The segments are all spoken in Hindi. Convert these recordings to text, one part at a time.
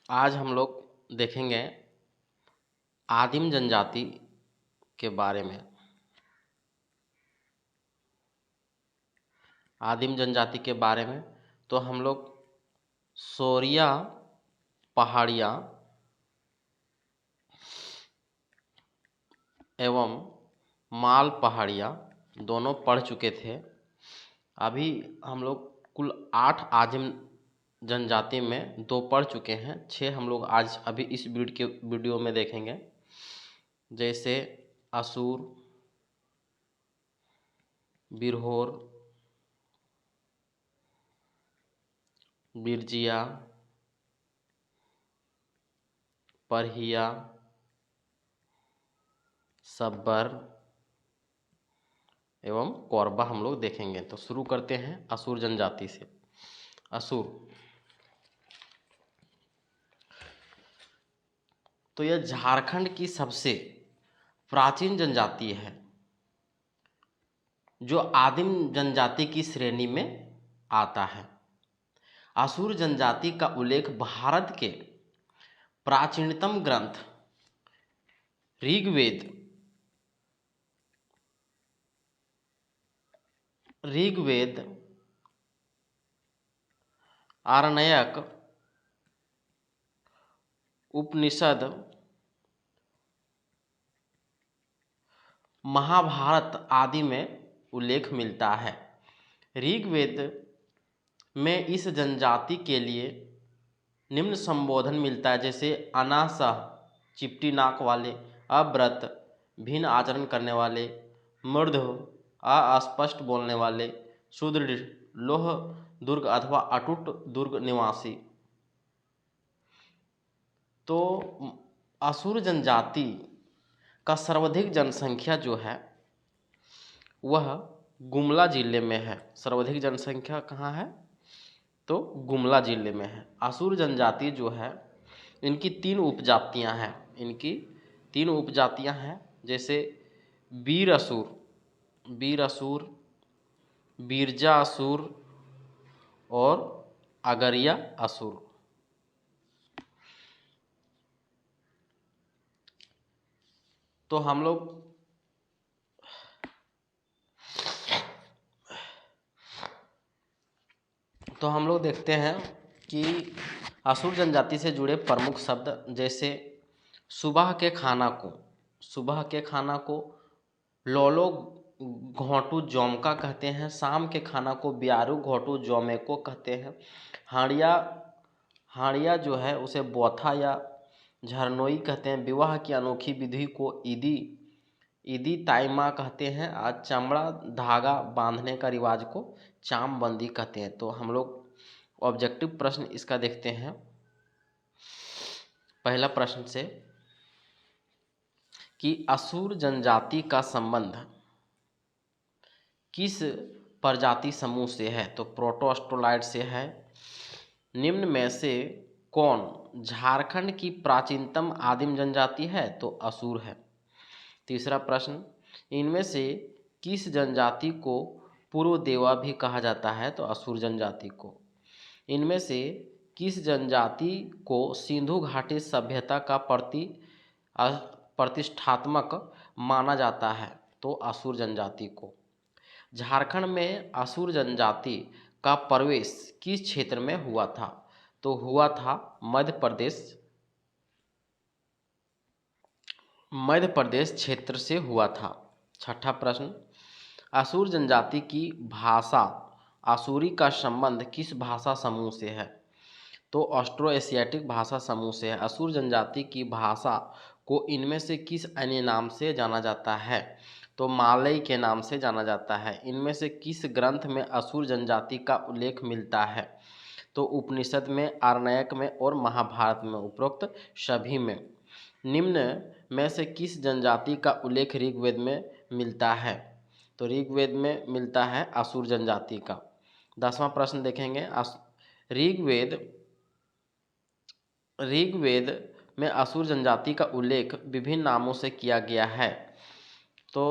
आज हम लोग देखेंगे आदिम जनजाति के बारे में। आदिम जनजाति के बारे में तो हम लोग सोरिया पहाड़ियाँ एवं माल पहाड़ियाँ दोनों पढ़ चुके थे। अभी हम लोग कुल 8 आदिम जनजाति में 2 पढ़ चुके हैं, 6 हम लोग आज अभी इस वीडियो में देखेंगे। जैसे असुर, बिरहोर, बिरजिया, परहिया, सब्बर एवं कोरबा हम लोग देखेंगे। तो शुरू करते हैं असुर जनजाति से। असुर तो यह झारखंड की सबसे प्राचीन जनजाति है जो आदिम जनजाति की श्रेणी में आता है। असुर जनजाति का उल्लेख भारत के प्राचीनतम ग्रंथ ऋग्वेद, आरण्यक, उपनिषद, महाभारत आदि में उल्लेख मिलता है। ऋग्वेद में इस जनजाति के लिए निम्न संबोधन मिलता है, जैसे अनासह चिपटी नाक वाले, अव्रत भिन्न आचरण करने वाले, मूर्ध अस्पष्ट बोलने वाले, सुदृढ़ लोह दुर्ग अथवा अटूट दुर्ग निवासी। तो असुर जनजाति का सर्वाधिक जनसंख्या जो है वह गुमला जिले में है। सर्वाधिक जनसंख्या कहाँ है? तो गुमला जिले में है। असुर जनजाति जो है इनकी 3 उपजातियां हैं। जैसे वीर असुर, बीरजा असुर और अगरिया असुर। तो हम लोग देखते हैं कि असुर जनजाति से जुड़े प्रमुख शब्द, जैसे सुबह के खाना को लोलो घोंटू जोमका कहते हैं। शाम के खाना को ब्यारू घोंटू जोमे को कहते हैं। हाड़िया जो है उसे बोथा या झरनोई कहते हैं। विवाह की अनोखी विधि को ईदी ताइमा कहते हैं। आज चमड़ा धागा बांधने का रिवाज को चामबंदी कहते हैं। तो हम लोग ऑब्जेक्टिव प्रश्न इसका देखते हैं। पहला प्रश्न से कि असुर जनजाति का संबंध किस प्रजाति समूह से है? तो प्रोटोस्टोलाइड से है। निम्न में से कौन झारखंड की प्राचीनतम आदिम जनजाति है? तो असुर है। तीसरा प्रश्न, इनमें से किस जनजाति को पूर्व देवा भी कहा जाता है? तो असुर जनजाति को। इनमें से किस जनजाति को सिंधु घाटी सभ्यता का प्रतिष्ठात्मक माना जाता है? तो असुर जनजाति को। झारखंड में असुर जनजाति का प्रवेश किस क्षेत्र में हुआ था? तो हुआ था मध्य प्रदेश क्षेत्र से हुआ था। छठा प्रश्न, असुर जनजाति की भाषा आसुरी का संबंध किस भाषा समूह से है? तो ऑस्ट्रो एशियाटिक भाषा समूह से है। असुर जनजाति की भाषा को इनमें से किस अन्य नाम से जाना जाता है? तो मालय के नाम से जाना जाता है। इनमें से किस ग्रंथ में असुर जनजाति का उल्लेख मिलता है? तो उपनिषद में, आरण्यक में और महाभारत में, उपरोक्त सभी में। निम्न में से किस जनजाति का उल्लेख ऋग्वेद में मिलता है? तो ऋग्वेद में मिलता है असुर जनजाति का। 10वां प्रश्न देखेंगे। ऋग्वेद में असुर जनजाति का उल्लेख विभिन्न नामों से किया गया है। तो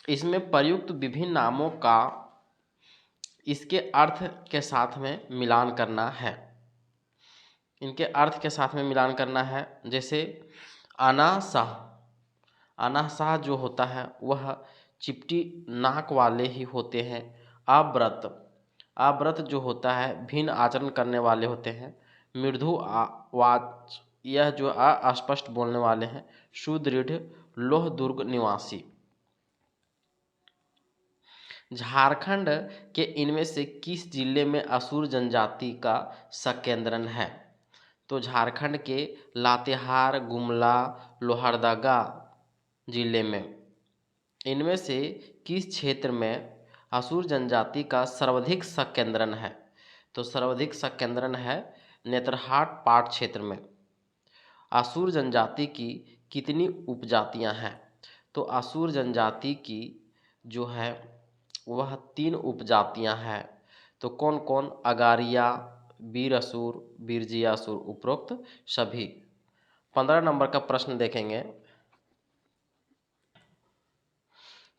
इसमें प्रयुक्त विभिन्न नामों का इसके अर्थ के साथ में मिलान करना है। इनके अर्थ के साथ में मिलान करना है। जैसे अनासाह, अनासाह जो होता है वह चिपटी नाक वाले ही होते हैं। अव्रत, अव्रत जो होता है भिन्न आचरण करने वाले होते हैं। मृदु वाच, यह जो अस्पष्ट बोलने वाले हैं। सुदृढ़, लोह दुर्ग निवासी। झारखंड के इनमें से किस जिले में असुर जनजाति का संकेंद्रण है? तो झारखंड के लातेहार, गुमला, लोहरदगा जिले में इनमें से किस क्षेत्र में असुर जनजाति का सर्वाधिक संकेंद्रण है? तो सर्वाधिक संकेंद्रण है नेतरहाट पाट क्षेत्र में। असुर जनजाति की कितनी उपजातियां हैं? तो असुर जनजाति की जो है वह 3 उपजातियां हैं। तो कौन कौन? अगारिया, वीर असुर, बिरजियासुर, उपरोक्त सभी। 15 नंबर का प्रश्न देखेंगे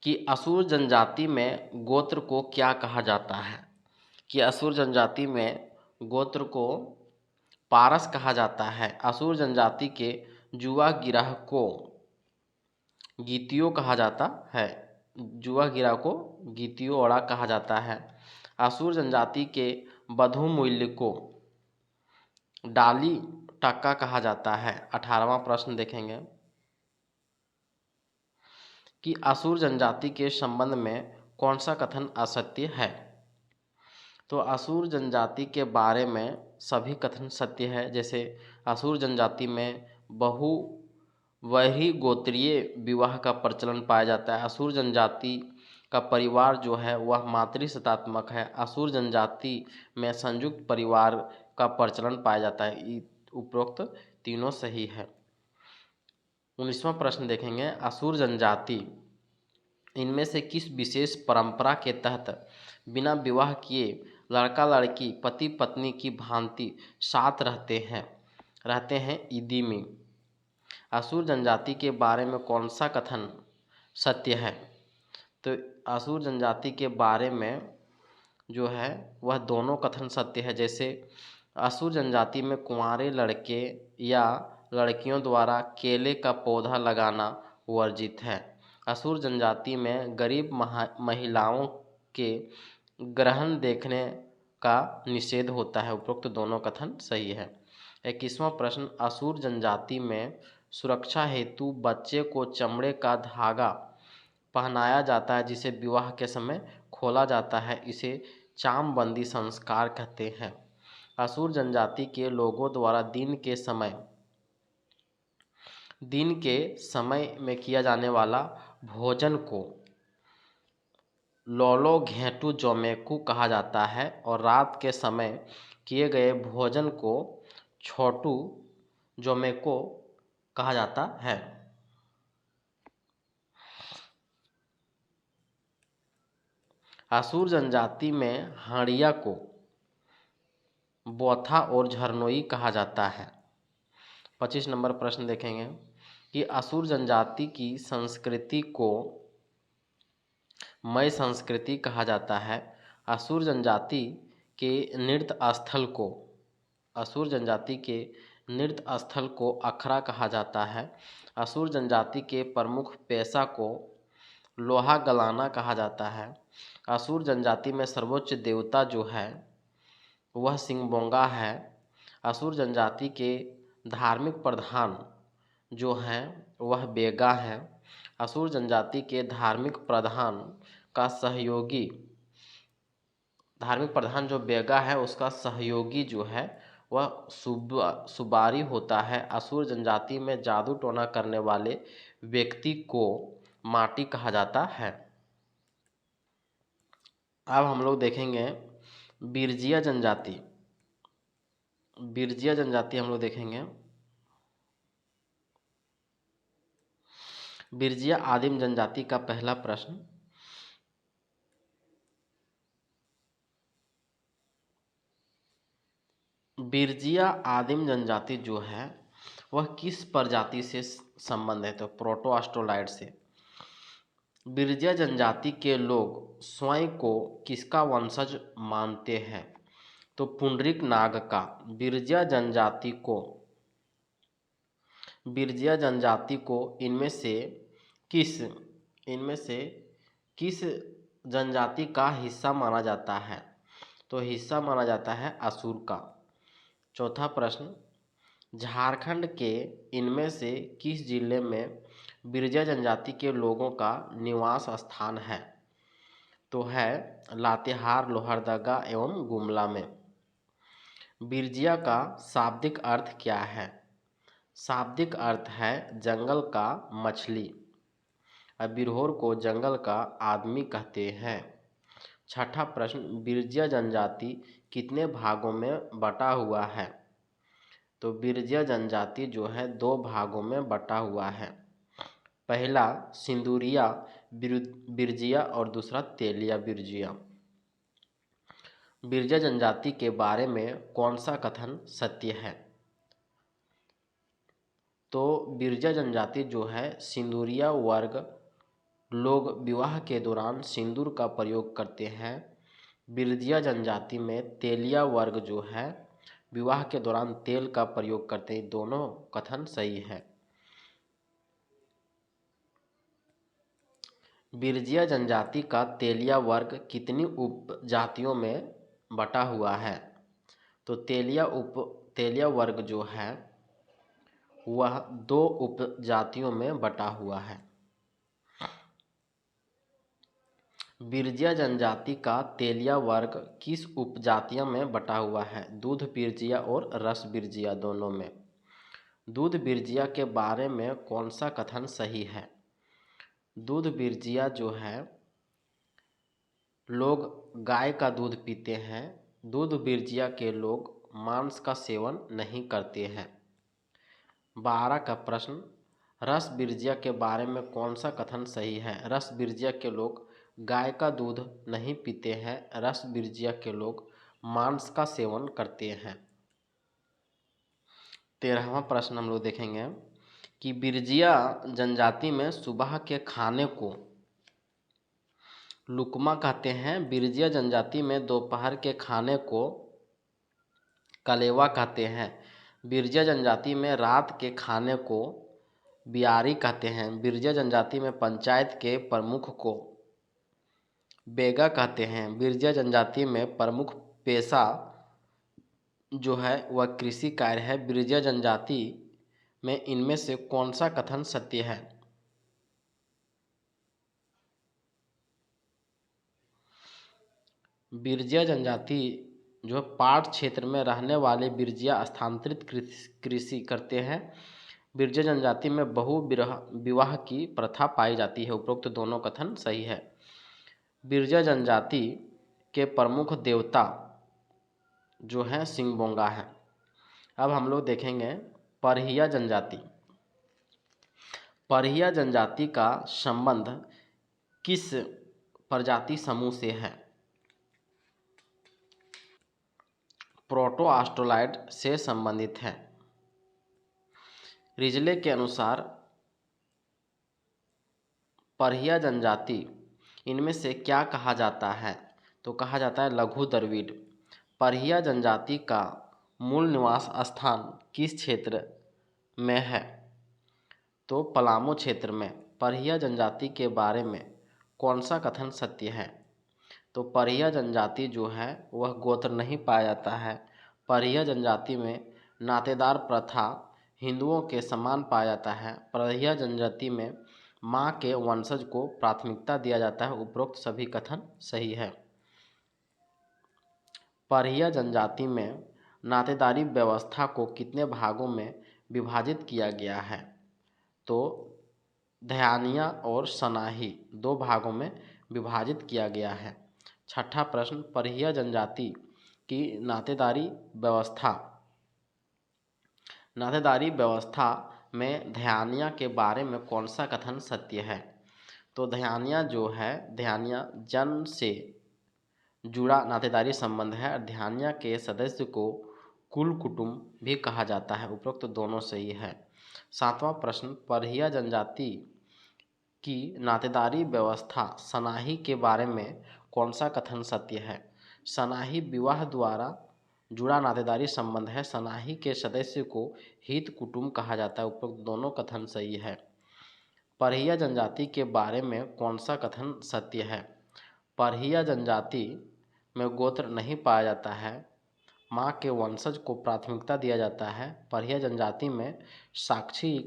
कि असुर जनजाति में गोत्र को क्या कहा जाता है? कि असुर जनजाति में गोत्र को पारस कहा जाता है। असुर जनजाति के जुआ गिरह को गीतियों कहा जाता है। जुआ गिरह को गीतियों ओड़ा कहा जाता है। असुर जनजाति के बधु मूल्य को डाली टक्का कहा जाता है। 18वां प्रश्न देखेंगे कि असुर जनजाति के संबंध में कौन सा कथन असत्य है? तो असुर जनजाति के बारे में सभी कथन सत्य है। जैसे असुर जनजाति में बहु वही गोत्रीय विवाह का प्रचलन पाया जाता है। असुर जनजाति का परिवार जो है वह मातृसत्तात्मक है। असुर जनजाति में संयुक्त परिवार का प्रचलन पाया जाता है। उपरोक्त तीनों सही है। 19वां प्रश्न देखेंगे, असुर जनजाति इनमें से किस विशेष परंपरा के तहत बिना विवाह किए लड़का लड़की पति पत्नी की भांति साथ रहते हैं ईदी में? असुर जनजाति के बारे में कौन सा कथन सत्य है? तो असुर जनजाति के बारे में जो है वह दोनों कथन सत्य है। जैसे असुर जनजाति में कुंवारे लड़के या लड़कियों द्वारा केले का पौधा लगाना वर्जित है। असुर जनजाति में गरीब महिलाओं के ग्रहण देखने का निषेध होता है। उपरोक्त दोनों कथन सही है। 21वां प्रश्न, असुर जनजाति में सुरक्षा हेतु बच्चे को चमड़े का धागा पहनाया जाता है जिसे विवाह के समय खोला जाता है। इसे चामबंदी संस्कार कहते हैं। असुर जनजाति के लोगों द्वारा दिन के समय में किया जाने वाला भोजन को लोलो घेटू जोमेकू कहा जाता है और रात के समय किए गए भोजन को छोटू जोमेको कहा जाता है। असुर जनजाति में हाड़िया को बोथा और झरनोई कहा जाता है। 25 नंबर प्रश्न देखेंगे कि असुर जनजाति की संस्कृति को मय संस्कृति कहा जाता है। असुर जनजाति के नृत्य स्थल को अखरा कहा जाता है। असुर जनजाति के प्रमुख पेशा को लोहा गलाना कहा जाता है। असुर जनजाति में सर्वोच्च देवता जो है वह सिंगबोंगा है। असुर जनजाति के धार्मिक प्रधान जो हैं वह बेगा हैं। असुर जनजाति के धार्मिक प्रधान जो बेगा है उसका सहयोगी जो है वह सुबारी होता है। असुर जनजाति में जादू टोना करने वाले व्यक्ति को माटी कहा जाता है। अब हम लोग देखेंगे बिरजिया जनजाति हम लोग देखेंगे। बिरजिया आदिम जनजाति का पहला प्रश्न, बिरजिया आदिम जनजाति जो है वह किस प्रजाति से संबंध है? तो प्रोटोअस्ट्रोलाइड से। बिरजिया जनजाति के लोग स्वयं को किसका वंशज मानते हैं? तो पुंडरीक नाग का। बिरजिया जनजाति को इनमें से किस जनजाति का हिस्सा माना जाता है? तो हिस्सा माना जाता है असुर का। चौथा प्रश्न, झारखंड के इनमें से किस जिले में बिरजिया जनजाति के लोगों का निवास स्थान है? तो है लातेहार, लोहरदगा एवं गुमला में। बिरजिया का शाब्दिक अर्थ क्या है? शाब्दिक अर्थ है जंगल का मछली। और बिरहोर को जंगल का आदमी कहते हैं। छठा प्रश्न, बिरजिया जनजाति कितने भागों में बटा हुआ है? तो बिरजिया जनजाति जो है 2 भागों में बटा हुआ है। पहला सिंदूरिया बिरजिया और दूसरा तेलिया बिरजिया। बिरजिया जनजाति के बारे में कौन सा कथन सत्य है? तो बिरजिया जनजाति जो है सिंदूरिया वर्ग लोग विवाह के दौरान सिंदूर का प्रयोग करते हैं। बिरजिया जनजाति में तेलिया वर्ग जो है विवाह के दौरान तेल का प्रयोग करते हैं। दोनों कथन सही है। बिरजिया जनजाति का तेलिया वर्ग कितनी उपजातियों में बटा हुआ है? तो तेलिया वर्ग जो है वह 2 उपजातियों में बटा हुआ है। बिरजिया जनजाति का तेलिया वर्ग किस उपजातियों में बटा हुआ है? दूध बिरजिया और रस बिरजिया दोनों में। दूध बिरजिया के बारे में कौन सा कथन सही है? दूध बिरजिया जो है लोग गाय का दूध पीते हैं। दूध बिरजिया के लोग मांस का सेवन नहीं करते हैं। 12 का प्रश्न, रस बिरजिया के बारे में कौन सा कथन सही है? रस बिरजिया के लोग गाय का दूध नहीं पीते हैं। रस बिरजिया के लोग मांस का सेवन करते हैं। 13वां प्रश्न हम लोग देखेंगे कि बिरजिया जनजाति में सुबह के खाने को लुकमा कहते हैं। बिरजिया जनजाति में दोपहर के खाने को कलेवा कहते हैं। बिरजिया जनजाति में रात के खाने को बियारी कहते हैं। बिरजिया जनजाति में पंचायत के प्रमुख को बेगा कहते हैं। बिरजिया जनजाति में प्रमुख पेशा जो है वह कृषि कार्य है। बिरजिया जनजाति में इनमें से कौन सा कथन सत्य है? बिरजिया जनजाति जो पाट क्षेत्र में रहने वाले बिरजिया स्थानांतरित कृषि करते हैं। बिरजिया जनजाति में बहु विवाह की प्रथा पाई जाती है। उपरोक्त दोनों कथन सही है। बिरजिया जनजाति के प्रमुख देवता जो हैं सिंगबोंगा है। अब हम लोग देखेंगे परहिया जनजाति। परहिया जनजाति का संबंध किस प्रजाति समूह से है? प्रोटो ऑस्ट्रोलॉइड से संबंधित है। रिजले के अनुसार परहिया जनजाति इनमें से क्या कहा जाता है? तो कहा जाता है लघु द्रविड़। परहिया जनजाति का मूल निवास स्थान किस क्षेत्र में है? तो पलामू क्षेत्र में। परहिया जनजाति के बारे में कौन सा कथन सत्य है? तो परहिया जनजाति जो है वह गोत्र नहीं पाया जाता है। परहिया जनजाति में नातेदार प्रथा हिंदुओं के समान पाया जाता है। परहिया जनजाति में मां के वंशज को प्राथमिकता दिया जाता है। उपरोक्त सभी कथन सही है। परहिया जनजाति में नातेदारी व्यवस्था को कितने भागों में विभाजित किया गया है? तो धयानिया और सनाही 2 भागों में विभाजित किया गया है। छठा प्रश्न, परहिया जनजाति की नातेदारी व्यवस्था में धयानिया के बारे में कौन सा कथन सत्य है? तो धयानिया जो है धयानिया जन्म से जुड़ा नातेदारी संबंध है। धयानिया के सदस्य को कुल कुटुंब भी कहा जाता है। उपरोक्त दोनों सही है। 7वां प्रश्न, परहिया जनजाति की नातेदारी व्यवस्था सनाही के बारे में कौन सा कथन सत्य है? सनाही विवाह द्वारा जुड़ा नातेदारी संबंध है। सनाही के सदस्य को हित कुटुंब कहा जाता है। उपरोक्त दोनों कथन सही है। परहिया जनजाति के बारे में कौन सा कथन सत्य है? परहिया जनजाति में गोत्र नहीं पाया जाता है। माँ के वंशज को प्राथमिकता दिया जाता है। परहिया जनजाति में साक्षी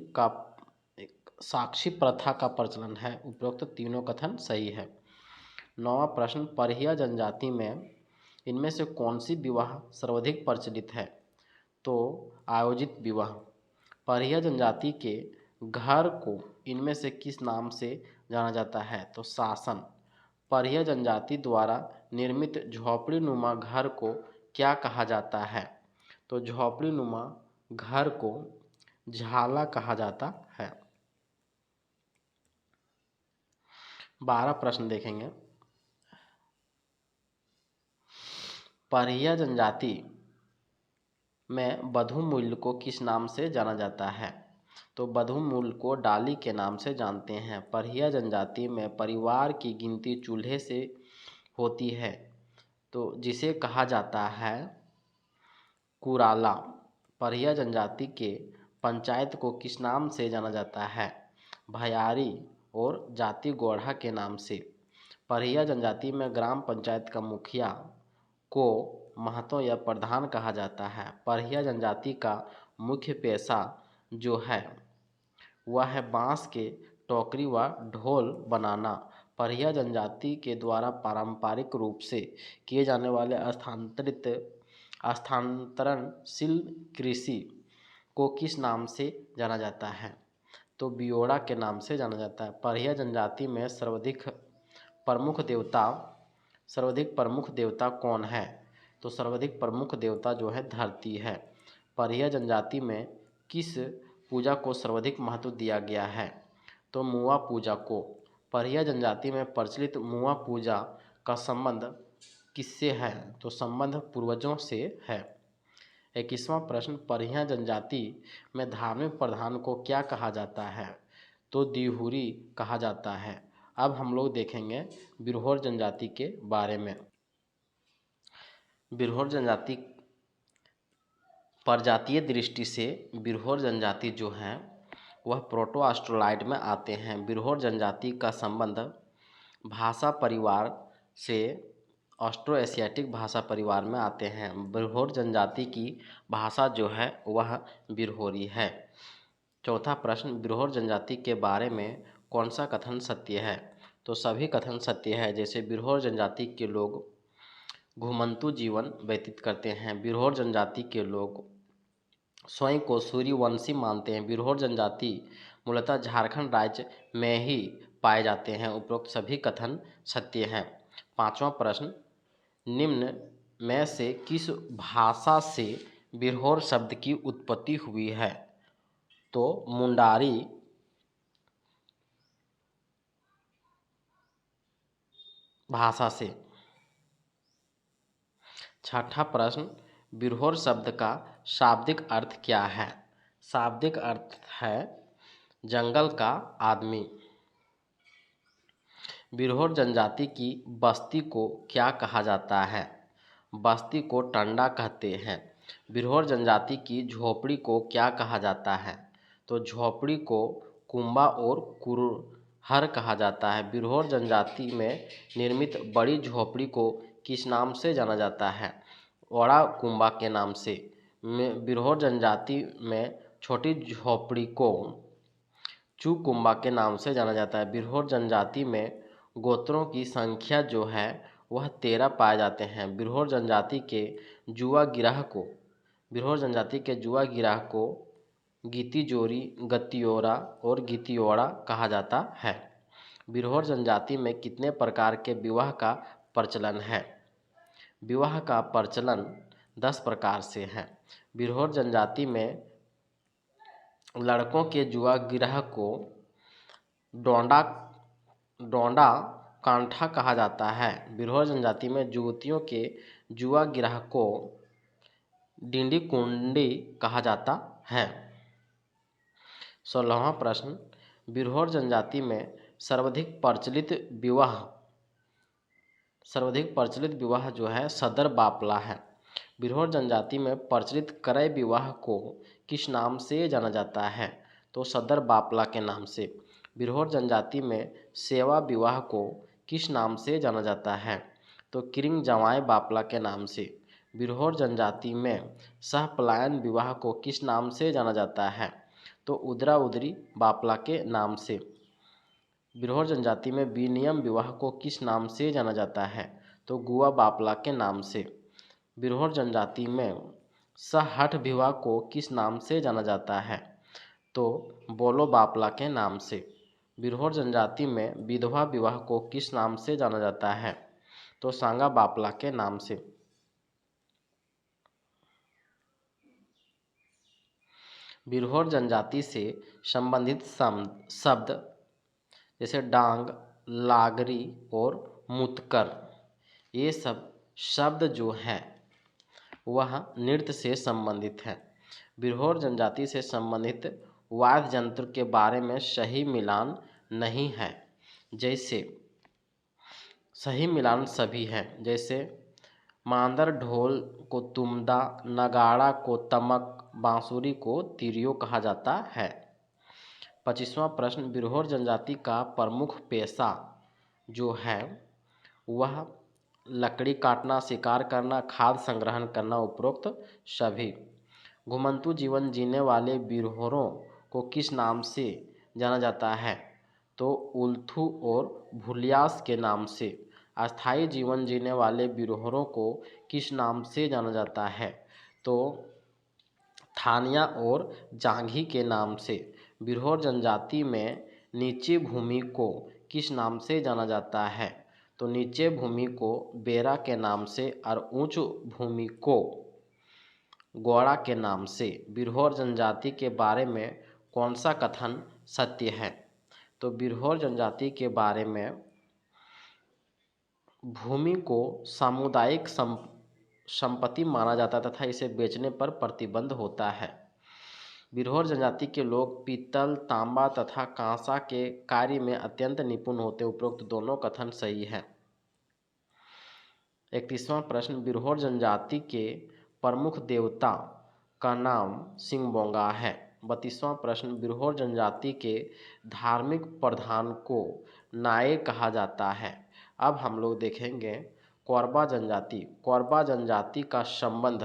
प्रथा का प्रचलन है। उपरोक्त तीनों कथन सही है। 9वां प्रश्न, परहिया जनजाति में इनमें से कौन सी विवाह सर्वाधिक प्रचलित है? तो आयोजित विवाह। परहिया जनजाति के घर को इनमें से किस नाम से जाना जाता है? तो शासन। परहिया जनजाति द्वारा निर्मित झोपड़ी नुमा घर को क्या कहा जाता है? तो झोपड़ी नुमा घर को झाला कहा जाता है। 12 प्रश्न देखेंगे। परहिया जनजाति में बधु मूल्य को किस नाम से जाना जाता है? तो बधु मूल्य को डाली के नाम से जानते हैं। परहिया जनजाति में परिवार की गिनती चूल्हे से होती है, तो जिसे कहा जाता है कुराला। परहिया जनजाति के पंचायत को किस नाम से जाना जाता है? भयारी और जाति गोढ़ा के नाम से। परहिया जनजाति में ग्राम पंचायत का मुखिया को महतो या प्रधान कहा जाता है। परहिया जनजाति का मुख्य पेशा जो है वह है बांस के टोकरी व ढोल बनाना। परहिया जनजाति के द्वारा पारंपरिक रूप से किए जाने वाले स्थानांतरणशील कृषि को किस नाम से जाना जाता है? तो बियोड़ा के नाम से जाना जाता है। परहिया जनजाति में सर्वाधिक प्रमुख देवता कौन है? तो सर्वाधिक प्रमुख देवता जो है धरती है। परहिया जनजाति में किस पूजा को सर्वाधिक महत्व दिया गया है? तो मुआ पूजा को। परहिया जनजाति में प्रचलित मुआ पूजा का संबंध किससे है? तो संबंध पूर्वजों से है। 21वां प्रश्न, परहिया जनजाति में धार्मिक प्रधान को क्या कहा जाता है? तो दिहुरी कहा जाता है। अब हम लोग देखेंगे बिरहोर जनजाति के बारे में। बिरहोर जनजाति प्रजातीय दृष्टि से बिरहोर जनजाति जो है वह प्रोटो ऑस्ट्रोलॉइड में आते हैं। बिरहोर जनजाति का संबंध भाषा परिवार से ऑस्ट्रो एशियाटिक भाषा परिवार में आते हैं। बिरहोर जनजाति की भाषा जो है वह बिरहोरी है। चौथा प्रश्न, बिरहोर जनजाति के बारे में कौन सा कथन सत्य है? तो सभी कथन सत्य है। जैसे बिरहोर जनजाति के लोग घुमंतु जीवन व्यतीत करते हैं। बिरहोर जनजाति के लोग स्वयं को सूर्यवंशी मानते हैं। बिरहोर जनजाति मूलतः झारखंड राज्य में ही पाए जाते हैं। उपरोक्त सभी कथन सत्य हैं। 5वां प्रश्न, निम्न में से किस भाषा से बिरहोर शब्द की उत्पत्ति हुई है? तो मुंडारी भाषा से। छठा प्रश्न, बिरहोर शब्द का शाब्दिक अर्थ क्या है? शाब्दिक अर्थ है जंगल का आदमी। बिरहोर जनजाति की बस्ती को क्या कहा जाता है? बस्ती को टंडा कहते हैं। बिरहोर जनजाति की झोपड़ी को क्या कहा जाता है? तो झोपड़ी को कुंबा और कुरहर कहा जाता है। बिरहोर जनजाति में निर्मित बड़ी झोपड़ी को किस नाम से जाना जाता है? ओड़ा कुंबा के नाम से। बिरहोर जनजाति में छोटी झोपड़ी को चू कुंबा के नाम से जाना जाता है। बिरहोर जनजाति में गोत्रों की संख्या जो है वह 13 पाए जाते हैं। बिरहोर जनजाति के जुआ गिरह को गीतीजोरी, गतियोरा और गीतियोड़ा कहा जाता है। बिरहोर जनजाति में कितने प्रकार के विवाह का प्रचलन है? विवाह का प्रचलन 10 प्रकार से है। बिरहोर जनजाति में लड़कों के जुआ गिरह को डोंडा कांठा कहा जाता है। बिरहोर जनजाति में युवतियों के जुआ गिरह को डिंडी कुंडी कहा जाता है। 16वां प्रश्न, बिरहोर जनजाति में सर्वाधिक प्रचलित विवाह जो है सदर बापला है। बिरहोर जनजाति में प्रचलित क्रय विवाह को किस नाम से जाना जाता है? तो सदर बापला के नाम से। बिरहोर जनजाति में सेवा विवाह को किस नाम से जाना जाता है? तो किरिंग जवाई बापला के नाम से। बिरहोर जनजाति में सहपलायन विवाह को किस नाम से जाना जाता है? तो उदरा उदरी बापला के नाम से। बिरहोर जनजाति में विनियम विवाह को किस नाम से जाना जाता है? तो गुआ बापला के नाम से। बिरहोर जनजाति में सहठ विवाह को किस नाम से जाना जाता है? तो बोलो बापला के नाम से। बिरहोर जनजाति में विधवा विवाह को किस नाम से जाना जाता है? तो सांगा बापला के नाम से। बिरहोर जनजाति से संबंधित शब्द जैसे डांग, लागरी और मुतकर, ये सब शब्द जो हैं वह नृत्य से संबंधित है। बिरहोर जनजाति से संबंधित वाद्य यंत्र के बारे में सही मिलान नहीं है। जैसे सही मिलान सभी है, जैसे मांदर ढोल को तुमदा, नगाड़ा को तमक, बांसुरी को तिरियो कहा जाता है। 25वां प्रश्न, बिरहोर जनजाति का प्रमुख पेशा जो है वह लकड़ी काटना, शिकार करना, खाद्य संग्रहण करना, उपरोक्त सभी। घुमंतू जीवन जीने वाले बिरहोरों को किस नाम से जाना जाता है? तो उल्थू और भुलियास के नाम से। अस्थायी जीवन जीने वाले बिरहोरों को किस नाम से जाना जाता है? तो थानिया और जांघी के नाम से। बिरहोर जनजाति में नीचे भूमि को किस नाम से जाना जाता है? तो नीचे भूमि को बेरा के नाम से और ऊंच भूमि को गौड़ा के नाम से। बिरहोर जनजाति के बारे में कौन सा कथन सत्य है? तो बिरहोर जनजाति के बारे में भूमि को सामुदायिक संपत्ति माना जाता तथा इसे बेचने पर प्रतिबंध होता है। बिरहोर जनजाति के लोग पीतल, तांबा तथा कांसा के कार्य में अत्यंत निपुण होते। उपरोक्त दोनों कथन सही है। 31वां प्रश्न, बिरहोर जनजाति के प्रमुख देवता का नाम सिंगबोंगा है। 32वां प्रश्न, बिरहोर जनजाति के धार्मिक प्रधान को नाये कहा जाता है। अब हम लोग देखेंगे कोरबा जनजाति। कोरबा जनजाति का संबंध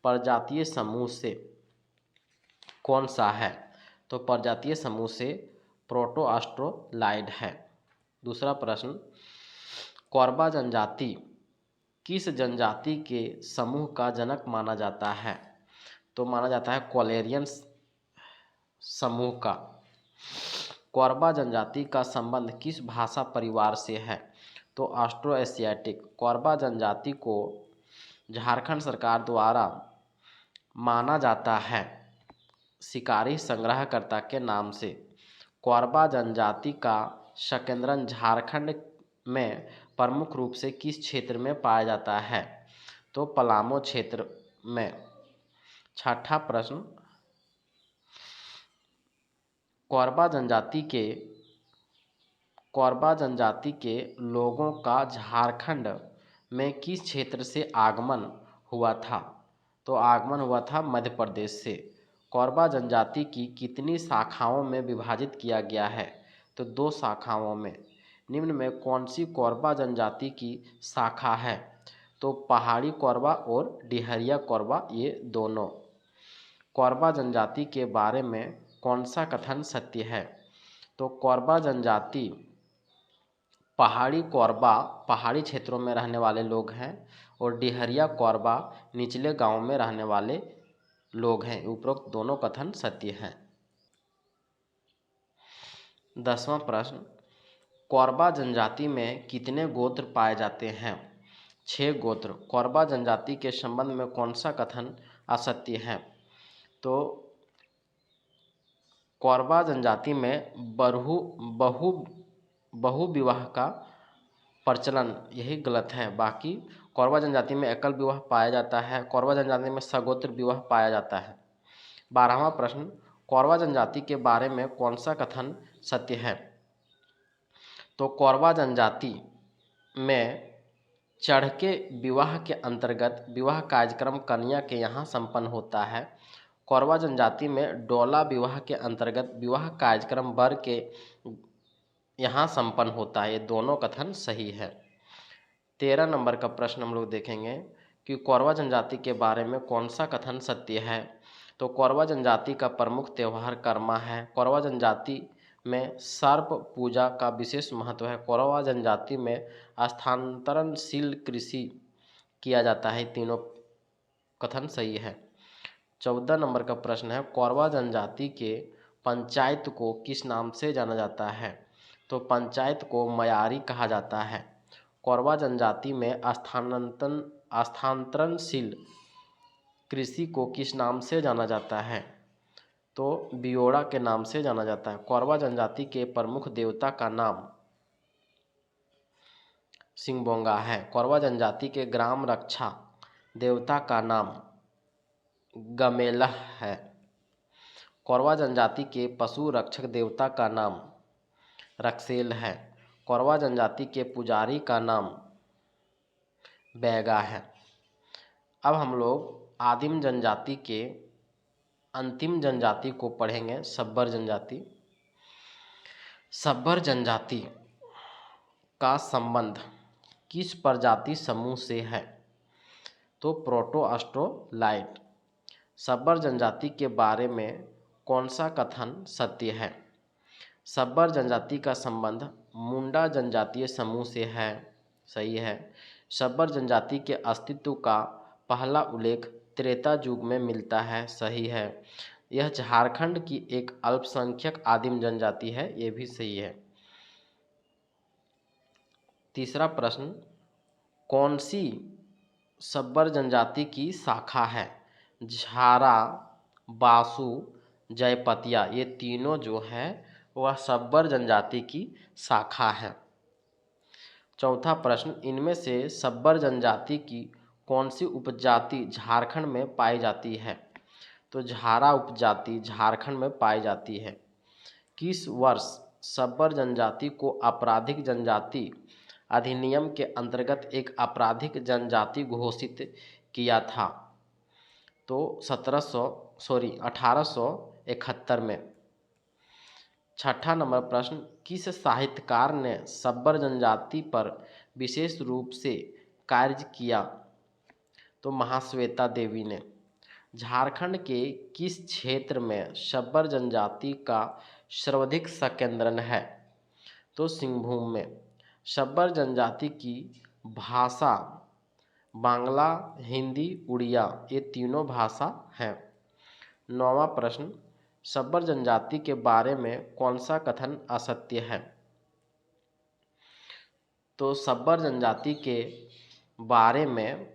प्रजातीय समूह से कौन सा है? तो प्रजातीय समूह से प्रोटोआस्ट्रोलाइड है। दूसरा प्रश्न, कोरबा जनजाति किस जनजाति के समूह का जनक माना जाता है? तो माना जाता है कोलेरियन समूह का। कोरबा जनजाति का संबंध किस भाषा परिवार से है? तो ऑस्ट्रो एशियाटिक। कोरबा जनजाति को झारखंड सरकार द्वारा माना जाता है शिकारी संग्रहकर्ता के नाम से। कोरबा जनजाति का संकेंद्रण झारखंड में प्रमुख रूप से किस क्षेत्र में पाया जाता है? तो पलामू क्षेत्र में। छठा प्रश्न, कोरबा जनजाति के लोगों का झारखंड में किस क्षेत्र से आगमन हुआ था? तो आगमन हुआ था मध्य प्रदेश से। कोरबा जनजाति की कितनी शाखाओं में विभाजित किया गया है? तो 2 शाखाओं में। निम्न में कौन सी कोरबा जनजाति की शाखा है? तो पहाड़ी कोरबा और डिहरिया कोरबा, ये दोनों। कोरबा जनजाति के बारे में कौन सा कथन सत्य है? तो कोरबा जनजाति पहाड़ी कोरबा पहाड़ी क्षेत्रों में रहने वाले लोग हैं और डिहरिया कोरबा निचले गांव में रहने वाले लोग हैं। उपरोक्त दोनों कथन सत्य हैं। 10वां प्रश्न, कोरबा जनजाति में कितने गोत्र पाए जाते हैं? 6 गोत्र। कोरबा जनजाति के संबंध में कौन सा कथन असत्य है? तो कोरबा जनजाति में बहु विवाह का प्रचलन, यही गलत है। बाकी कोरबा जनजाति में एकल विवाह पाया जाता है। कोरबा जनजाति में सगोत्र विवाह पाया जाता है। 12वां प्रश्न, कोरबा जनजाति के बारे में कौन सा कथन सत्य है? तो कोरबा जनजाति में चढ़ के विवाह के अंतर्गत विवाह कार्यक्रम कन्या के यहाँ संपन्न होता है। कोरवा जनजाति में डोला विवाह के अंतर्गत विवाह कार्यक्रम वर के यहाँ संपन्न होता है। ये दोनों कथन सही है। 13 नंबर का प्रश्न हम लोग देखेंगे कि कोरवा जनजाति के बारे में कौन सा कथन सत्य है। तो कोरवा जनजाति का प्रमुख त्यौहार कर्मा है। कोरवा जनजाति में सर्प पूजा का विशेष महत्व है। कोरवा जनजाति में स्थानांतरणशील कृषि किया जाता है। तीनों कथन सही है। 14 नंबर का प्रश्न है, कोरवा जनजाति के पंचायत को किस नाम से जाना जाता है। तो पंचायत को मयारी कहा जाता है। कोरवा जनजाति में स्थानांतरणशील कृषि को किस नाम से जाना जाता है। तो बियोड़ा के नाम से जाना जाता है। कोरवा जनजाति के प्रमुख देवता का नाम सिंगबोंगा है। कोरवा जनजाति के ग्राम रक्षा देवता का नाम गमेलह है। कोरवा जनजाति के पशु रक्षक देवता का नाम रक्सेल है। कोरवा जनजाति के पुजारी का नाम बैगा है। अब हम लोग आदिम जनजाति के अंतिम जनजाति को पढ़ेंगे, सब्बर जनजाति। सब्बर जनजाति का संबंध किस प्रजाति समूह से है। तो प्रोटोअस्ट्रोलाइट। सब्बर जनजाति के बारे में कौन सा कथन सत्य है। सब्बर जनजाति का संबंध मुंडा जनजातीय समूह से है। सही है। सब्बर जनजाति के अस्तित्व का पहला उल्लेख त्रेता युग में मिलता है। सही है। यह झारखंड की एक अल्पसंख्यक आदिम जनजाति है। ये भी सही है। तीसरा प्रश्न, कौन सी सब्बर जनजाति की शाखा है। झारा, बासु, जयपतिया, ये तीनों जो है वह सब्बर जनजाति की शाखा है। चौथा प्रश्न, इनमें से सब्बर जनजाति की कौन सी उपजाति झारखंड में पाई जाती है। तो झारा उपजाति झारखंड में पाई जाती है। किस वर्ष सब्बर जनजाति को आपराधिक जनजाति अधिनियम के अंतर्गत एक आपराधिक जनजाति घोषित किया था। तो 1871 में। छठा नंबर प्रश्न, किस साहित्यकार ने सब्बर जनजाति पर विशेष रूप से कार्य किया। तो महाश्वेता देवी ने। झारखंड के किस क्षेत्र में सब्बर जनजाति का सर्वाधिक संकेंद्रण है। तो सिंहभूम में। सब्बर जनजाति की भाषा बांग्ला, हिंदी, उड़िया, ये तीनों भाषा हैं। 9वां प्रश्न, सब्बर जनजाति के बारे में कौन सा कथन असत्य है। तो सब्बर जनजाति के बारे में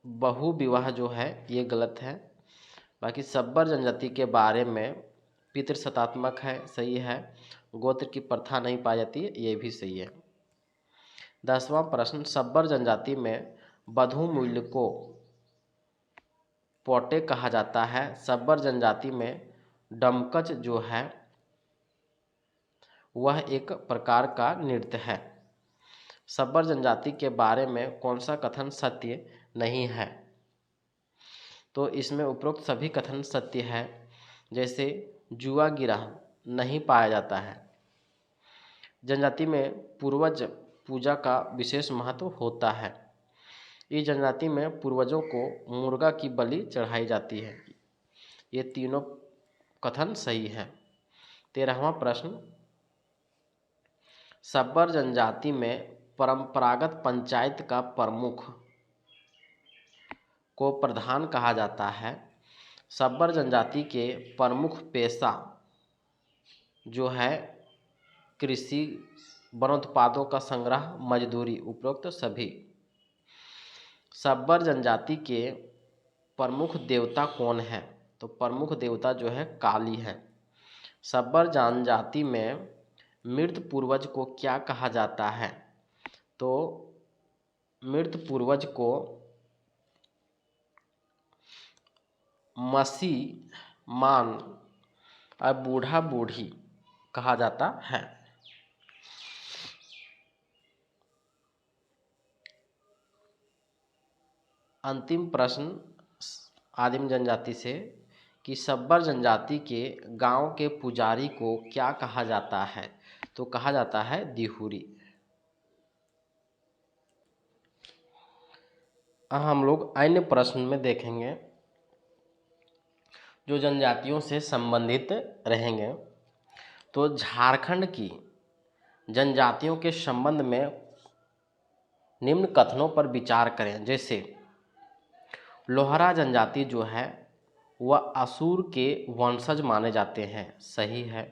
बहु विवाह जो है ये गलत है। बाकी सब्बर जनजाति के बारे में पितृसत्तात्मक है। सही है। गोत्र की प्रथा नहीं पाई जाती है। ये भी सही है। 10वां प्रश्न, सब्बर जनजाति में बधू मूल्य को पोटे कहा जाता है। सब्बर जनजाति में डमकच जो है वह एक प्रकार का नृत्य है। सब्बर जनजाति के बारे में कौन सा कथन सत्य नहीं है। तो इसमें उपरोक्त सभी कथन सत्य है। जैसे जुआ गिरह नहीं पाया जाता है। जनजाति में पूर्वज पूजा का विशेष महत्व होता है। इस जनजाति में पूर्वजों को मुर्गा की बलि चढ़ाई जाती है। ये तीनों कथन सही है। 13वां प्रश्न, सब्बर जनजाति में परंपरागत पंचायत का प्रमुख को प्रधान कहा जाता है। सब्बर जनजाति के प्रमुख पेशा जो है कृषि, वनोत्पादों का संग्रह, मजदूरी, उपरोक्त सभी। सब्बर जनजाति के प्रमुख देवता कौन है। तो प्रमुख देवता जो है काली है। सब्बर जनजाति में मृत पूर्वज को क्या कहा जाता है। तो मृत पूर्वज को मसी, मान और बूढ़ा बूढ़ी कहा जाता है। अंतिम प्रश्न आदिम जनजाति से कि सब्बर जनजाति के गांव के पुजारी को क्या कहा जाता है? तो कहा जाता है दिहुरी। हम लोग अन्य प्रश्न में देखेंगे जो जनजातियों से संबंधित रहेंगे। तो झारखंड की जनजातियों के संबंध में निम्न कथनों पर विचार करें। जैसे लोहरा जनजाति जो है वह असुर के वंशज माने जाते हैं, सही है।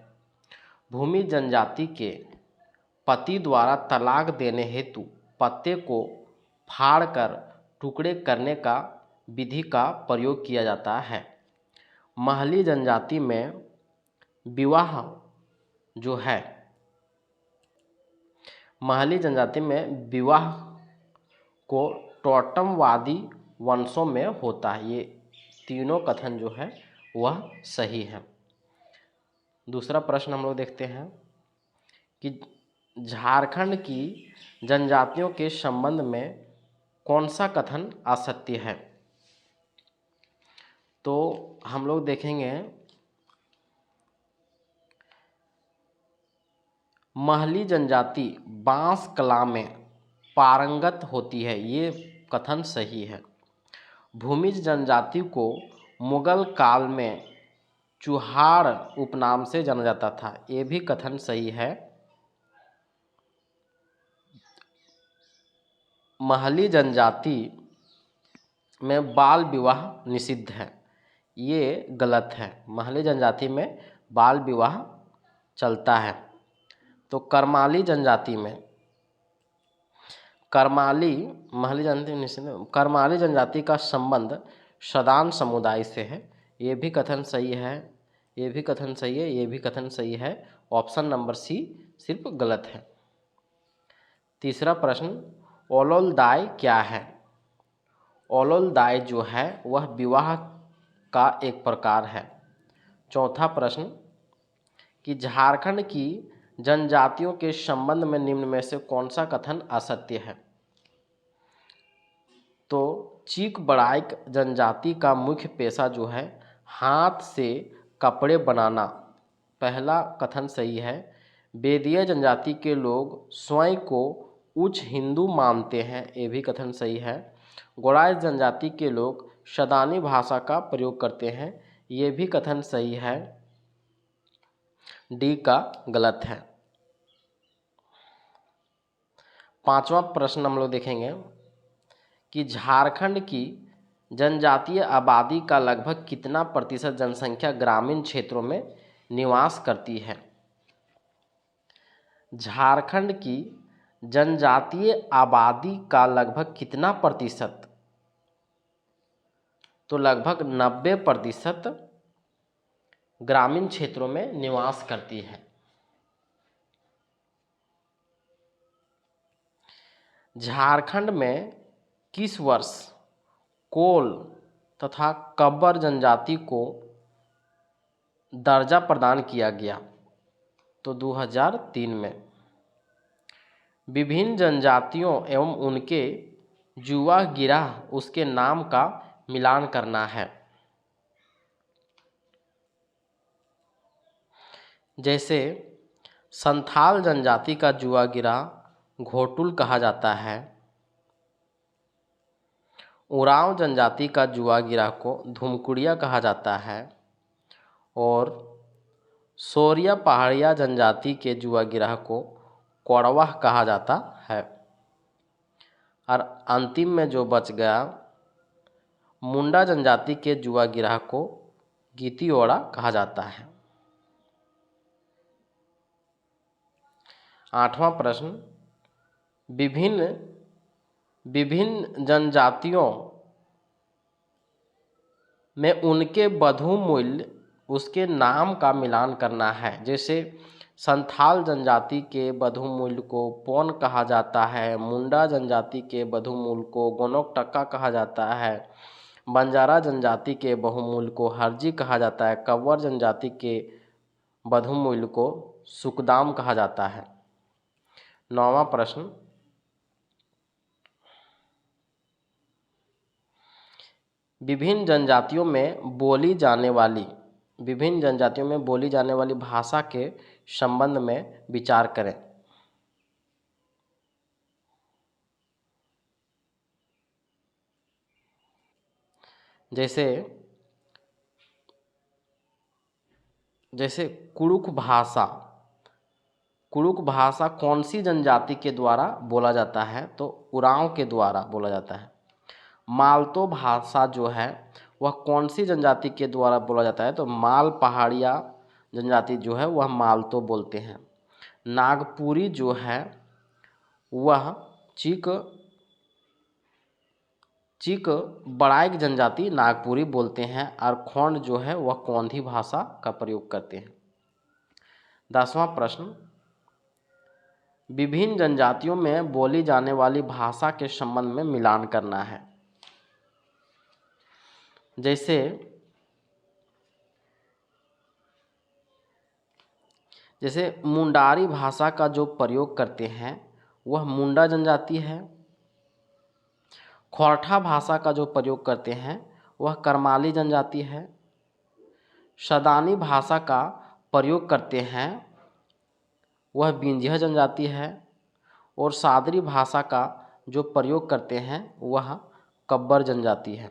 भूमि जनजाति के पति द्वारा तलाक देने हेतु पत्ते को फाड़कर टुकड़े करने का विधि का प्रयोग किया जाता है। महली जनजाति में विवाह जो है, महली जनजाति में विवाह को टोटमवादी वंशों में होता है। ये तीनों कथन जो है वह सही है। दूसरा प्रश्न हम लोग देखते हैं कि झारखंड की जनजातियों के संबंध में कौन सा कथन असत्य है? तो हम लोग देखेंगे महली जनजाति बांस कला में पारंगत होती है, ये कथन सही है। भूमिज जनजाति को मुगल काल में चुहाड़ उपनाम से जाना जाता था, ये भी कथन सही है। महली जनजाति में बाल विवाह निषिद्ध है, ये गलत है। महली जनजाति में बाल विवाह चलता है। तो करमाली जनजाति में करमाली जनजाति का संबंध सदान समुदाय से है, ये भी कथन सही है। ये भी कथन सही है, ये भी कथन सही है। ऑप्शन नंबर सी सिर्फ गलत है। तीसरा प्रश्न, ओलोलदाय क्या है? ओलोलदाय जो है वह विवाह का एक प्रकार है। चौथा प्रश्न कि झारखंड की जनजातियों के संबंध में निम्न में से कौन सा कथन असत्य है? तो चीक बड़ाइक जनजाति का मुख्य पेशा जो है हाथ से कपड़े बनाना, पहला कथन सही है। बेदिया जनजाति के लोग स्वयं को उच्च हिंदू मानते हैं, ये भी कथन सही है। गोराई जनजाति के लोग सदानी भाषा का प्रयोग करते हैं, ये भी कथन सही है। डी का गलत है। पांचवा प्रश्न हम लोग देखेंगे कि झारखंड की जनजातीय आबादी का लगभग कितना प्रतिशत जनसंख्या ग्रामीण क्षेत्रों में निवास करती है? झारखंड की जनजातीय आबादी का लगभग कितना प्रतिशत? तो लगभग 90% ग्रामीण क्षेत्रों में निवास करती है। झारखंड में किस वर्ष कोल तथा कब्बर जनजाति को दर्जा प्रदान किया गया? तो 2003 में। विभिन्न जनजातियों एवं उनके जुआ गिराह उसके नाम का मिलान करना है। जैसे संथाल जनजाति का जुआ गिराह घोटुल कहा जाता है। उरांव जनजाति का जुआ गिराह को धुमकुड़िया कहा जाता है। और सोरिया पहाड़िया जनजाति के जुआ गिराह को कोड़वाह कहा जाता है। और अंतिम में जो बच गया, मुंडा जनजाति के जुआ गिराह को गीतियोड़ा कहा जाता है। आठवां प्रश्न, विभिन्न जनजातियों में उनके बधूमूल्य उसके नाम का मिलान करना है। जैसे संथाल जनजाति के बधूमूल्य को पौन कहा जाता है, मुंडा जनजाति के बधूमूल्य को गोनोक टक्का कहा जाता है, बंजारा जनजाति के बहुमूल्य को हरजी कहा जाता है, कव्वर जनजाति के बधूमूल्य को सुकदाम कहा जाता है। नौवां प्रश्न, विभिन्न जनजातियों में बोली जाने वाली भाषा के संबंध में विचार करें। जैसे कुड़ुक भाषा कौन सी जनजाति के द्वारा बोला जाता है? तो उरांव के द्वारा बोला जाता है। मालतो भाषा जो है वह कौन सी जनजाति के द्वारा बोला जाता है? तो माल पहाड़िया जनजाति जो है वह मालतो बोलते हैं। नागपुरी जो है वह चीक बड़ाइक जनजाति नागपुरी बोलते हैं, और खोंड जो है वह कौंधी भाषा का प्रयोग करते हैं। 10वां प्रश्न, विभिन्न जनजातियों में बोली जाने वाली भाषा के संबंध में मिलान करना है। जैसे मुंडारी भाषा का जो प्रयोग करते हैं वह मुंडा जनजाति है। खोरठा भाषा का जो प्रयोग करते हैं वह करमाली जनजाति है। सदानी भाषा का प्रयोग करते हैं वह विंध्य जनजाति है। और सादरी भाषा का जो प्रयोग करते हैं वह कब्बर जनजाति है।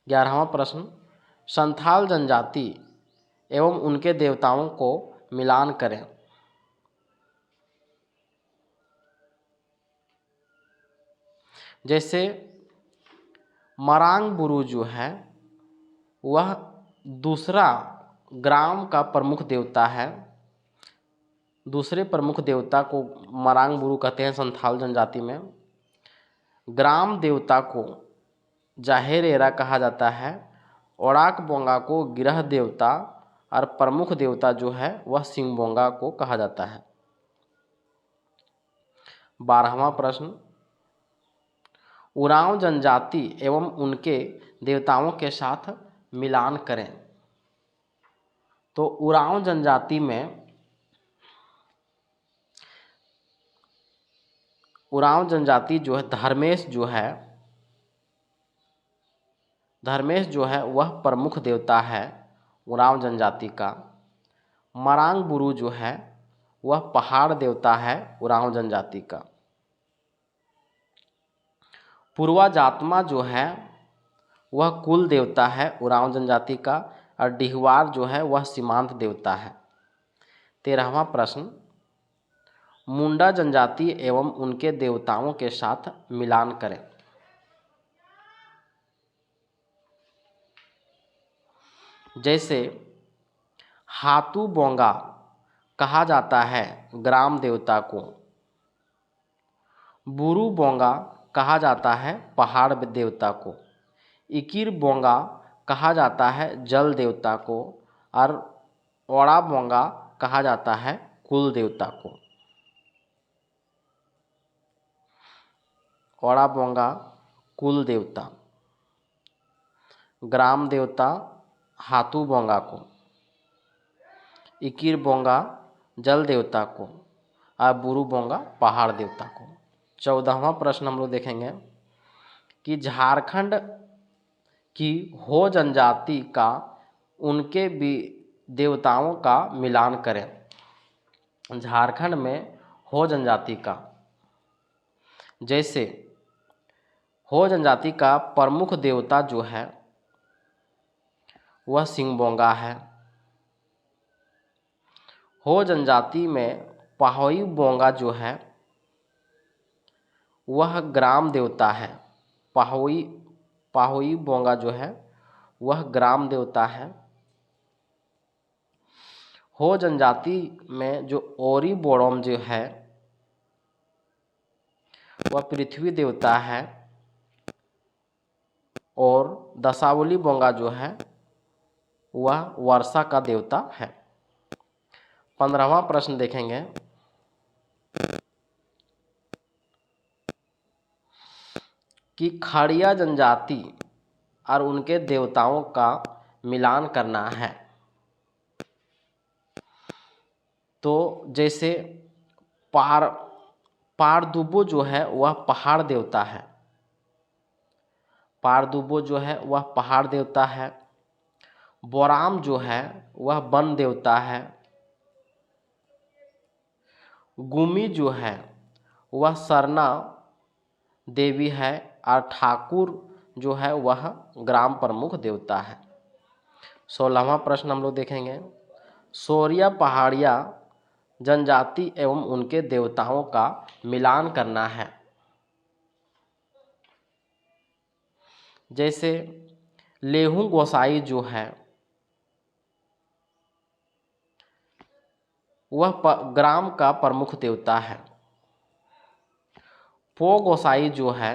11वां प्रश्न, संथाल जनजाति एवं उनके देवताओं को मिलान करें। जैसे मरांग बुरु जो है वह दूसरा ग्राम का प्रमुख देवता है। दूसरे प्रमुख देवता को मरांग बुरु कहते हैं संथाल जनजाति में। ग्राम देवता को जाहेरेरा कहा जाता है। ओड़ाक बोंगा को गिरह देवता और प्रमुख देवता जो है वह सिंगबोंगा को कहा जाता है। 12वां प्रश्न, उरांव जनजाति एवं उनके देवताओं के साथ मिलान करें। तो उरांव जनजाति में उरांव जनजाति जो है धर्मेश जो है वह प्रमुख देवता है उरांव जनजाति का। मरांग बुरु जो है वह पहाड़ देवता है उरांव जनजाति का। पूर्वा जातमा जो है वह कुल देवता है उरांव जनजाति का, और डिहवार जो है वह सीमांत देवता है। 13वां प्रश्न, मुंडा जनजाति एवं उनके देवताओं के साथ मिलान करें। जैसे हातू बोंगा कहा जाता है ग्राम देवता को। बुरु बोंगा कहा जाता है पहाड़ देवता को। इकिर बोंगा कहा जाता है जल देवता को। और ओड़ा बोंगा कहा जाता है कुल देवता को। ओड़ा बोंगा कुल देवता, ग्राम देवता हातू बोंगा को, इकिर बोंगा जल देवता को, और बुरु बोंगा पहाड़ देवता को। 14वां प्रश्न हम लोग देखेंगे कि झारखंड की हो जनजाति का उनके भी देवताओं का मिलान करें। झारखंड में हो जनजाति का, जैसे हो जनजाति का प्रमुख देवता जो है वह सिंगबोंगा है। हो जनजाति में पाहोई बोंगा जो है वह ग्राम देवता है। पाहोई बोंगा जो है वह ग्राम देवता है। हो जनजाति में जो ओरी बोड़ोम जो है वह पृथ्वी देवता है। और दशावली बोंगा जो है वह वर्षा का देवता है। 15वां प्रश्न देखेंगे कि खड़िया जनजाति और उनके देवताओं का मिलान करना है। तो जैसे पार पारदुबो जो है वह पहाड़ देवता है। पारदुबो जो है वह पहाड़ देवता है। बोराम जो है वह वन देवता है। गुमी जो है वह सरना देवी है। और ठाकुर जो है वह ग्राम प्रमुख देवता है। 16वां प्रश्न हम लोग देखेंगे। सोरिया पहाड़िया जनजाति एवं उनके देवताओं का मिलान करना है। जैसे लेहू गोसाई जो है वह ग्राम का प्रमुख देवता है। पो गोसाई जो है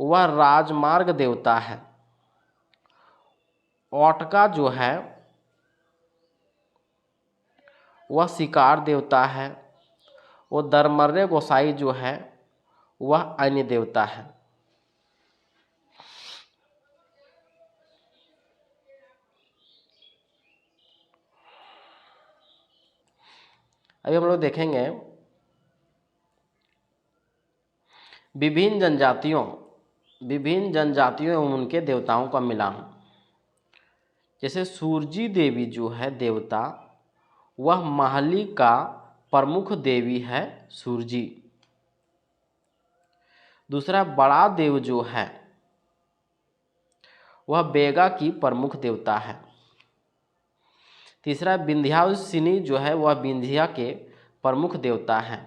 वह राजमार्ग देवता है। ओटका जो है वह शिकार देवता है। और दरमर्रे गोसाई जो है वह अन्य देवता है। अभी हम लोग देखेंगे विभिन्न जनजातियों एवं उनके देवताओं का मिलान। जैसे सूरजी देवी जो है देवता वह महली का प्रमुख देवी है सूरजी। दूसरा बड़ा देव जो है वह बेगा की प्रमुख देवता है। तीसरा विंध्यावासिनी जो है वह विंध्या के प्रमुख देवता है।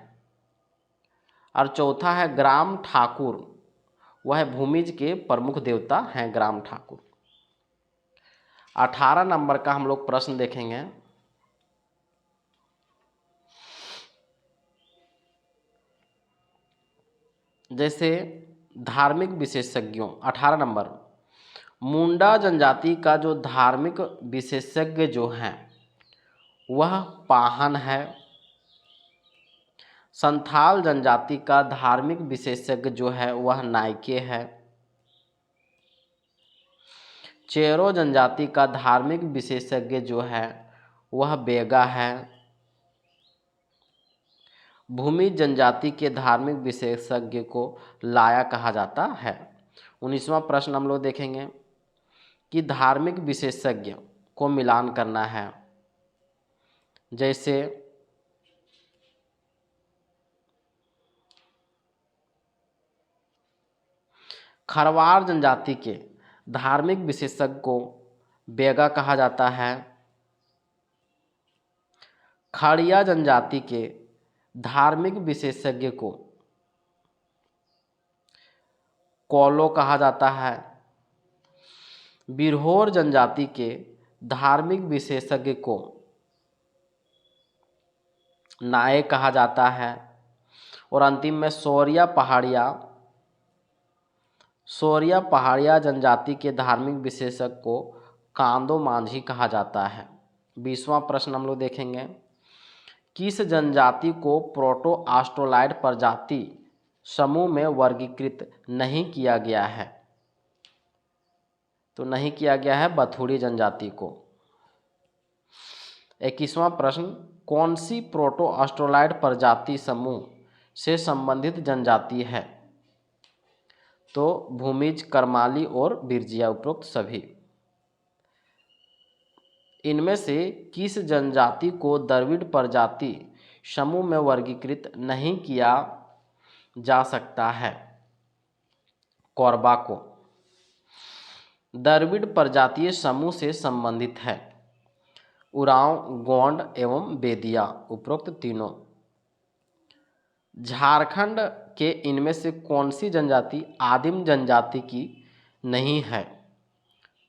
और चौथा है ग्राम ठाकुर, वह भूमिज के प्रमुख देवता हैं ग्राम ठाकुर। 18 नंबर का हम लोग प्रश्न देखेंगे। जैसे धार्मिक विशेषज्ञों, 18 नंबर, मुंडा जनजाति का जो धार्मिक विशेषज्ञ जो हैं वह पाहन है। संथाल जनजाति का धार्मिक विशेषज्ञ जो है वह नायके है। चेरो जनजाति का धार्मिक विशेषज्ञ जो है वह बेगा है। भूमि जनजाति के धार्मिक विशेषज्ञ को लाया कहा जाता है। 19वां प्रश्न हम लोग देखेंगे कि धार्मिक विशेषज्ञ को मिलान करना है। जैसे खरवार जनजाति के धार्मिक विशेषज्ञ को बेगा कहा जाता है। खड़िया जनजाति के धार्मिक विशेषज्ञ को कोलो कहा जाता है। बिरहोर जनजाति के धार्मिक विशेषज्ञ को नाये कहा जाता है। और अंतिम में सोरिया पहाड़िया जनजाति के धार्मिक विशेषज्ञ को कांदो मांझी कहा जाता है। 20वां प्रश्न हम लोग देखेंगे। किस जनजाति को प्रोटो ऑस्ट्रोलॉइड प्रजाति समूह में वर्गीकृत नहीं किया गया है? तो नहीं किया गया है बथुड़ी जनजाति को। 21वां प्रश्न, कौन सी प्रोटो ऑस्ट्रोलॉइड प्रजाति समूह से संबंधित जनजाति है? तो भूमिज, करमाली और बिरजिया, उपरोक्त सभी। इनमें से किस जनजाति को द्रविड़ प्रजाति समूह में वर्गीकृत नहीं किया जा सकता है? कोरबा को। द्रविड़ प्रजातीय समूह से संबंधित है उरांव, गोंड एवं बेदिया, उपरोक्त तीनों। झारखंड के इनमें से कौन सी जनजाति आदिम जनजाति की नहीं है?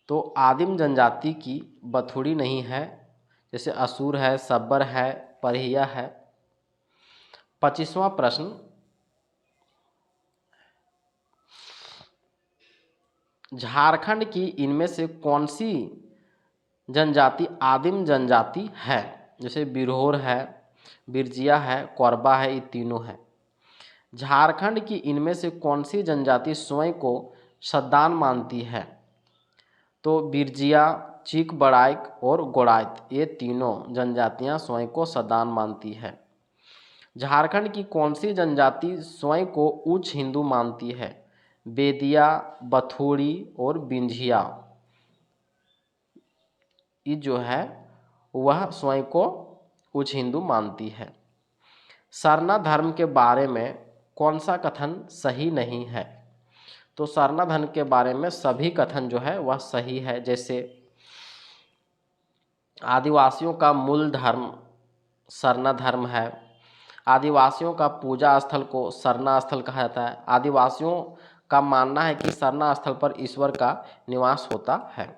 तो आदिम जनजाति की बथुड़ी नहीं है। जैसे असुर है, सब्बर है, परहिया है। 25वां प्रश्न, झारखंड की इनमें से कौन सी जनजाति आदिम जनजाति है? जैसे बिरहोर है, बिरजिया है, कोरबा है, ये तीनों है। झारखंड की इनमें से कौन सी जनजाति स्वयं को सद्दान मानती है? तो बिरजिया, चीक बड़ाइक और गोड़ाइत, ये तीनों जनजातियां स्वयं को सद्दान मानती है। झारखंड की कौन सी जनजाति स्वयं को उच्च हिंदू मानती है? बेदिया, बथुड़ी और बिंझिया। ये जो है वह स्वयं को उच्च हिंदू मानती है। सरना धर्म के बारे में कौन सा कथन सही नहीं है? तो सरना धर्म के बारे में सभी कथन जो है वह सही है। जैसे आदिवासियों का मूल धर्म सरना धर्म है। आदिवासियों का पूजा स्थल को सरना स्थल कहा जाता है। आदिवासियों का मानना है कि सरना स्थल पर ईश्वर का निवास होता है।